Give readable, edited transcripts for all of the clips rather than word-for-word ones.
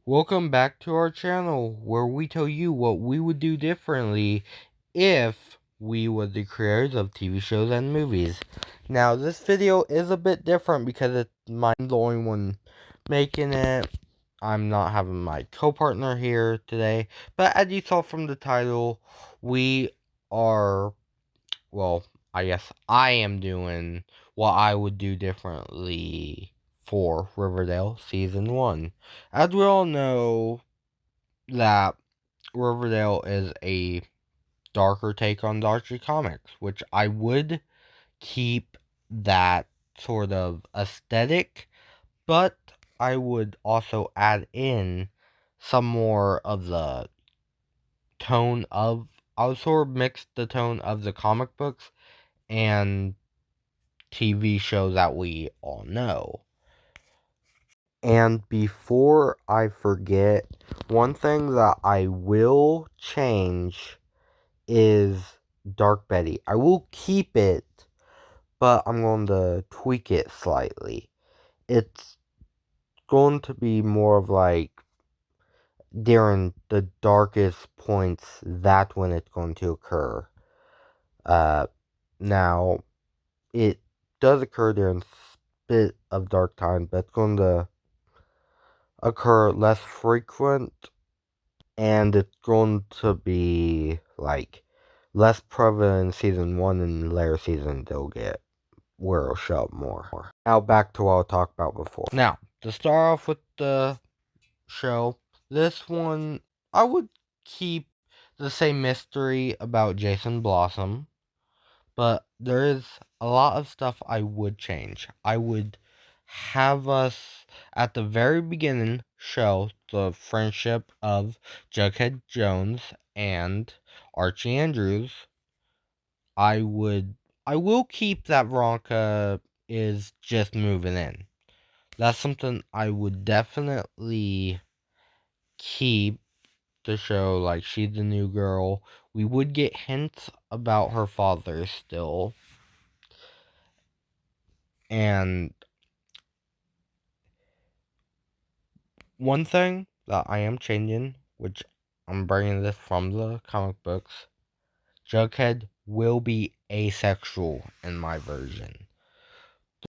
Welcome back to our channel where we tell you what we would do differently if we were the creators of TV shows and movies. Now, this video is a bit different because I'm the only one making it. I'm not having my co-partner here today. But as you saw from the title, we are, well, I guess I am doing what I would do differently for Riverdale Season 1. As we all know, that Riverdale is a darker take on Darcy Comics, which I would keep that sort of aesthetic, but I would also add in some more of the tone of, I would sort of mix the tone of the comic books and TV show that we all know. And before I forget, one thing that I will change is Dark Betty. I will keep it, but I'm going to tweak it slightly. It's going to be more of like during the darkest points, that's when it's going to occur. Now, it does occur during a bit of dark time, but it's going to occur less frequent, and it's going to be like less prevalent in season 1, and later season they'll get where it'll show up more. Now back to what I talked about before. Now, to start off with the show, this one, I would keep the same mystery about Jason Blossom, but there is a lot of stuff I would change. I would have us, at the very beginning, show the friendship of Jughead Jones and Archie Andrews. I will keep that Veronica is just moving in. That's something I would definitely keep to show, like, she's the new girl. We would get hints about her father still. And one thing that I am changing, which I'm bringing this from the comic books, Jughead will be asexual in my version.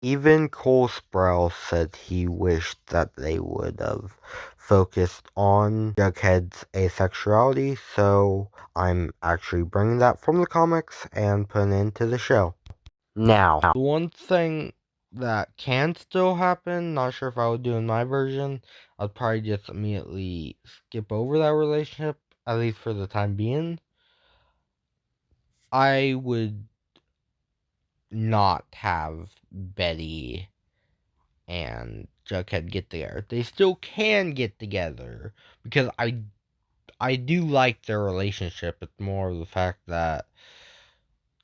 Even Cole Sprouse said he wished that they would have focused on Jughead's asexuality, so I'm actually bringing that from the comics and putting it into the show. Now, the one thing that can still happen, not sure if I would do in my version, I'd probably just immediately skip over that relationship, at least for the time being. I would not have Betty and Jughead get together. They still can get together because I do like their relationship. It's more of the fact that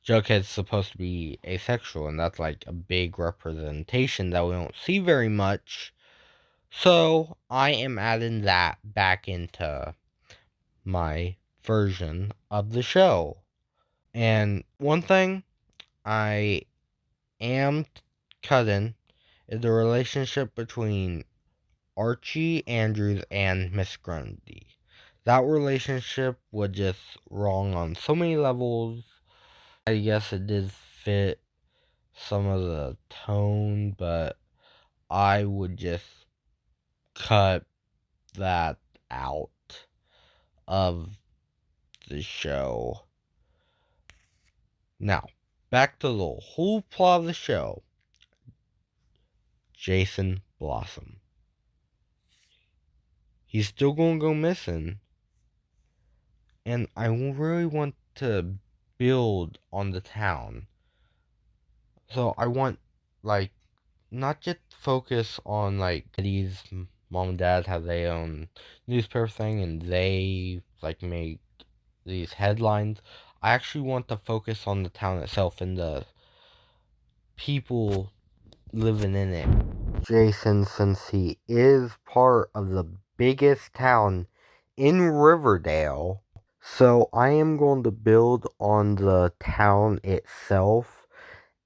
Jughead's supposed to be asexual, and that's like a big representation that we don't see very much. So I am adding that back into my version of the show. And one thing I am cutting is the relationship between Archie Andrews and Miss Grundy. That relationship was just wrong on so many levels. I guess it did fit some of the tone, but I would just cut that out of the show. Now, back to the whole plot of the show. Jason Blossom. He's still gonna go missing. And I really want to build on the town. So I want, like, not just focus on, like, these mom and dad have their own newspaper thing and they, like, make these headlines. I actually want to focus on the town itself and the people living in it. Jason, since he is part of the biggest town in Riverdale, so I am going to build on the town itself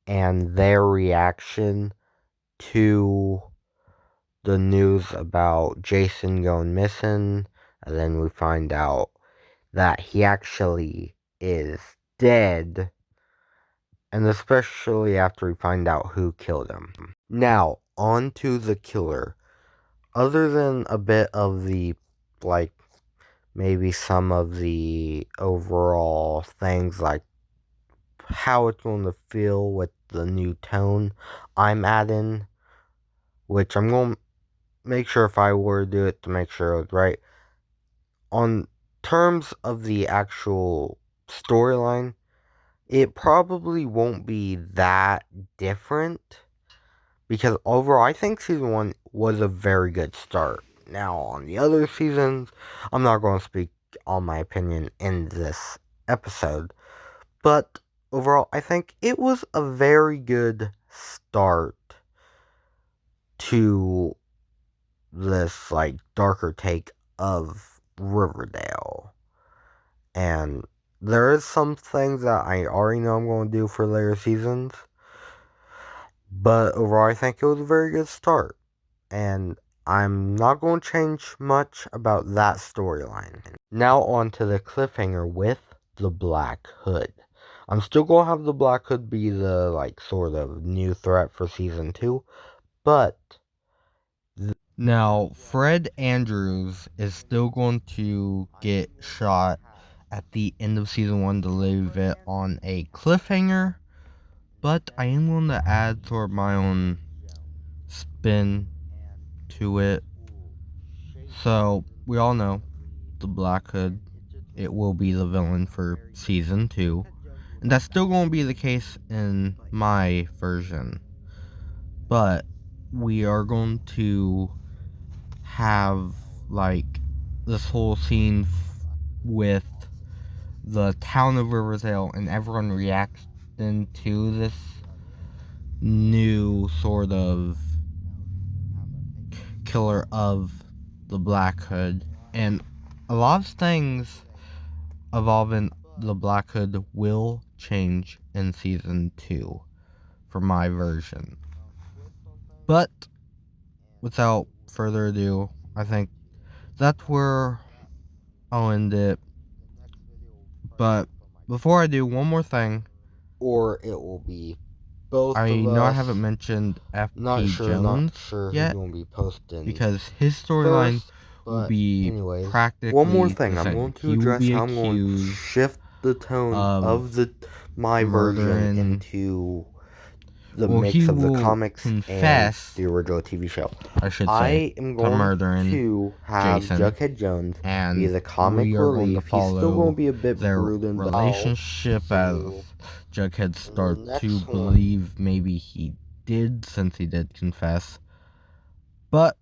and their reaction to the news about Jason going missing, and then we find out that he actually is dead, and especially after we find out who killed him. Now, on to the killer. Other than a bit of the, like, maybe some of the overall things, like how it's going to feel with the new tone I'm adding, which I'm going to make sure if I were to do it to make sure it was right. On terms of the actual storyline, it probably won't be that different because overall I think season 1 was a very good start. Now on the other seasons, I'm not going to speak on my opinion in this episode, but overall I think it was a very good start to this like darker take of Riverdale. And there is some things that I already know I'm going to do for later seasons. But overall, I think it was a very good start. And I'm not going to change much about that storyline. Now on to the cliffhanger with the Black Hood. I'm still going to have the Black Hood be the, like, sort of new threat for season 2. But now, Fred Andrews is still going to get shot at the end of season 1 to leave it on a cliffhanger, but I am going to add sort of my own spin to it. So, we all know the Black Hood, it will be the villain for season 2, and that's still going to be the case in my version. But we are going to have like this whole scene with the town of Riverdale and everyone reacting to this new sort of killer of the Black Hood. And a lot of things involving the Black Hood will change in season 2 for my version. But without further ado, I think that's where I'll end it. But before I do, one more thing. Or it will be both of us. I know I haven't mentioned F.P. Jones yet, who's gonna be posting because his storyline will be practically one more thing. I'm going to address how I'm going to shift the tone of my version into the mix of the comics and the original TV show. I am going to have Jason, Jughead Jones be the comic relief. He's still going to be a bit brooding, but relationship as Jughead start to believe maybe he did, since he did confess. But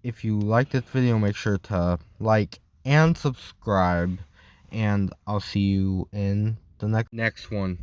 if you like this video, make sure to like and subscribe, and I'll see you in the next one.